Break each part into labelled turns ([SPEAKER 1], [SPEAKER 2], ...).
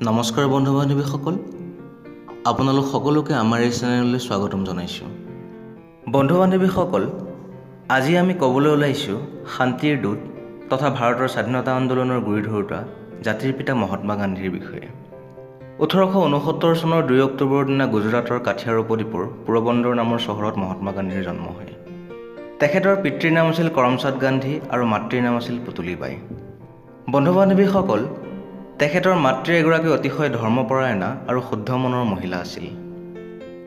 [SPEAKER 1] নমস্কাৰ বন্ধু বান্ধৱীসকল, আপোনালোক সকলোকে আমাৰ এই চেনেললৈ স্বাগতম জনাইছোঁ। বন্ধু বান্ধৱীসকল, আজি আমি ক'বলৈ ওলাইছোঁ শান্তিৰ দূত তথা ভাৰতৰ স্বাধীনতা আন্দোলনৰ গুৰি ধৰোঁতা জাতিৰ পিতা মহাত্মা গান্ধীৰ বিষয়ে। 1869 চনৰ 2 অক্টোবৰৰ দিনা গুজৰাটৰ কাঠিয়াৰ উপদ্বীপৰ পোৰবন্দৰ নামৰ চহৰত মহাত্মা গান্ধীৰ জন্ম হয়। তেখেতৰ পিতৃৰ নাম আছিল কৰমচাঁদ গান্ধী আৰু মাতৃৰ নাম আছিল পুতলীবাই। বন্ধু বান্ধৱীসকল, তেখেতৰ মাতৃ এগৰাকী অতিশয় ধৰ্মপৰায়ণা আৰু শুদ্ধ মনৰ মহিলা আছিল।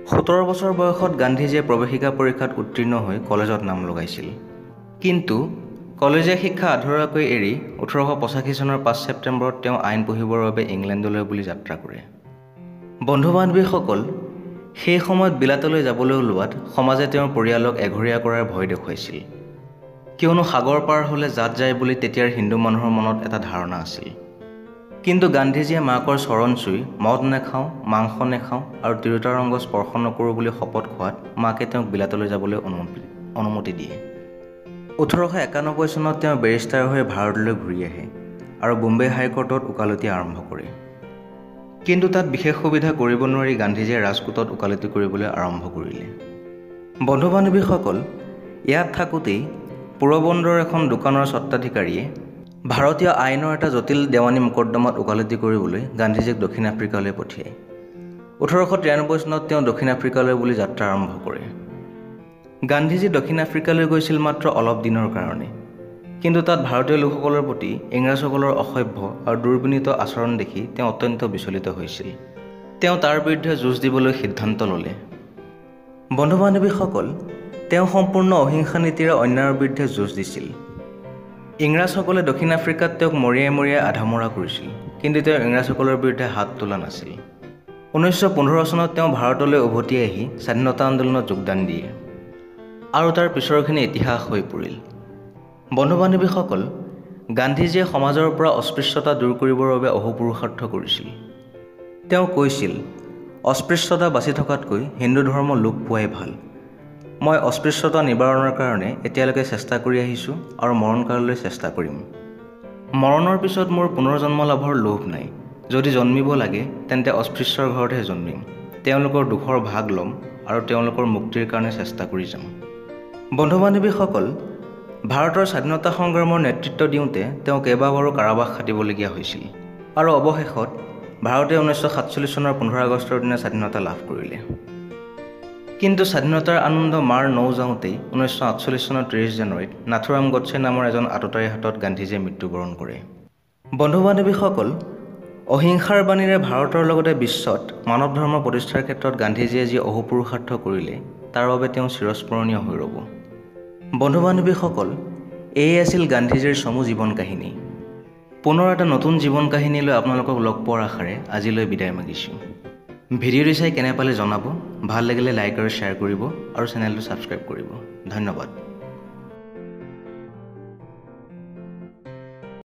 [SPEAKER 1] 17 বছৰ বয়সত গান্ধীজীয়ে প্ৰৱেশিকা পৰীক্ষাত উত্তীৰ্ণ হৈ কলেজত নাম লগাইছিল। কিন্তু কলেজীয়া শিক্ষা আধৰুৱাকৈ এৰি 1885 চনৰ 5 ছেপ্টেম্বৰত তেওঁ আইন পঢ়িবৰ বাবে ইংলেণ্ডলৈ বুলি যাত্ৰা কৰে। বন্ধু বান্ধৱীসকল, সেই সময়ত বিলাতলৈ যাবলৈ ওলোৱাত সমাজে তেওঁৰ পৰিয়ালক এঘৰীয়া কৰাৰ ভয় দেখুৱাইছিল, কিয়নো সাগৰ পাৰ হ'লে জাত যায় বুলি তেতিয়াৰ হিন্দু মানুহৰ মনত এটা ধাৰণা আছিল। কিন্তু গান্ধীজীয়ে মাকৰ চৰণ চুই মদ নাখাওঁ, মাংস নাখাওঁ আৰু তিৰোতা ৰংগ স্পৰ্শ নকৰোঁ বুলি শপত খোৱাত মাকে তেওঁক বিলাতলৈ যাবলৈ অনুমতি দিয়ে। 1891 চনত তেওঁ বেৰিষ্টাৰ হৈ ভাৰতলৈ ঘূৰি আহে আৰু বোম্বে হাইকোৰ্টত ওকালতি আৰম্ভ কৰে। কিন্তু তাত বিশেষ সুবিধা কৰিব নোৱাৰি গান্ধীজীয়ে ৰাজকোটত ওকালতি কৰিবলৈ আৰম্ভ কৰিলে। বন্ধু বান্ধৱীসকল, ইয়াত থাকোঁতেই পোৰবন্দৰৰ এখন দোকানৰ স্বত্বাধিকাৰীয়ে ভাৰতীয় আইনৰ এটা জটিল দেৱানী মোকদ্দমাত ওকালতি কৰিবলৈ গান্ধীজীক দক্ষিণ আফ্ৰিকালৈ পঠিয়ায়। 1893 চনত তেওঁ দক্ষিণ আফ্ৰিকালৈ বুলি যাত্ৰা আৰম্ভ কৰে। গান্ধীজী দক্ষিণ আফ্ৰিকালৈ গৈছিল মাত্ৰ অলপ দিনৰ কাৰণে, কিন্তু তাত ভাৰতীয় লোকসকলৰ প্ৰতি ইংৰাজসকলৰ অসভ্য আৰু দুৰ্বিনীত আচৰণ দেখি তেওঁ অত্যন্ত বিচলিত হৈছিল। তেওঁ তাৰ বিৰুদ্ধে যুঁজ দিবলৈ সিদ্ধান্ত ল'লে। বন্ধু বান্ধৱীসকল, তেওঁ সম্পূৰ্ণ অহিংসা নীতিৰে অন্যায়ৰ বিৰুদ্ধে যুঁজ দিছিল। ইংৰাজসকলে দক্ষিণ আফ্ৰিকাত তেওঁক মৰিয়াই মৰিয়াই আধামৰা কৰিছিল, কিন্তু তেওঁ ইংৰাজসকলৰ বিৰুদ্ধে হাত তোলা নাছিল। 1915 চনত তেওঁ ভাৰতলৈ উভতি আহি স্বাধীনতা আন্দোলনত যোগদান দিয়ে আৰু তাৰ পিছৰখিনি ইতিহাস হৈ পৰিল। বন্ধু বান্ধৱীসকল, গান্ধীজীয়ে সমাজৰ পৰা অস্পৃশ্যতা দূৰ কৰিবৰ বাবে অহোপুৰুষাৰ্থ কৰিছিল। তেওঁ কৈছিল, অস্পৃশ্যতা বাচি থকাতকৈ হিন্দু ধৰ্ম লোপ পোৱাই ভাল। মই অস্পৃশ্যতা নিবাৰণৰ কাৰণে এতিয়ালৈকে চেষ্টা কৰি আহিছোঁ আৰু মৰণকাললৈ চেষ্টা কৰিম। মৰণৰ পিছত মোৰ পুনৰ্জন্ম লাভৰ লোভ নাই। যদি জন্মিব লাগে তেন্তে অস্পৃশ্যৰ ঘৰতহে জন্মিম। তেওঁলোকৰ দুখৰ ভাগ ল'ম আৰু তেওঁলোকৰ মুক্তিৰ কাৰণে চেষ্টা কৰি যাম। বন্ধু বান্ধৱীসকল, ভাৰতৰ স্বাধীনতা সংগ্ৰামৰ নেতৃত্ব দিওঁতে তেওঁ কেইবাবাৰো কাৰাবাস খাটিবলগীয়া হৈছিল আৰু অৱশেষত ভাৰতে 1947 চনৰ 15 আগষ্টৰ দিনা স্বাধীনতা লাভ কৰিলে। কিন্তু স্বাধীনতাৰ আনন্দ মাৰ নৌ যাওঁতেই 1948 চনৰ 30 জানুৱাৰীত নাথুৰাম গডছে নামৰ এজন আততায়ীৰ হাতত গান্ধীজীয়ে মৃত্যুবৰণ কৰে। বন্ধু বান্ধৱীসকল, অহিংসাৰ বাণীৰে ভাৰতৰ লগতে বিশ্বত মানৱ ধৰ্ম প্ৰতিষ্ঠাৰ ক্ষেত্ৰত গান্ধীজীয়ে যি অহোপুৰুষাৰ্থ কৰিলে তাৰ বাবে তেওঁ চিৰস্মৰণীয় হৈ ৰ'ব। বন্ধু বান্ধৱীসকল, এই আছিল গান্ধীজীৰ চমু জীৱন কাহিনী। পুনৰ এটা নতুন জীৱন কাহিনী লৈ আপোনালোকক লগ পোৱাৰ আশাৰে আজিলৈ বিদায় মাগিছোঁ। ভিডিঅ'টো চাই কেনে পালে জনাব, ভাল লাগিলে লাইক আৰু শ্বেয়াৰ কৰিব আৰু চেনেলটো ছাবস্ক্ৰাইব কৰিব। ধন্যবাদ।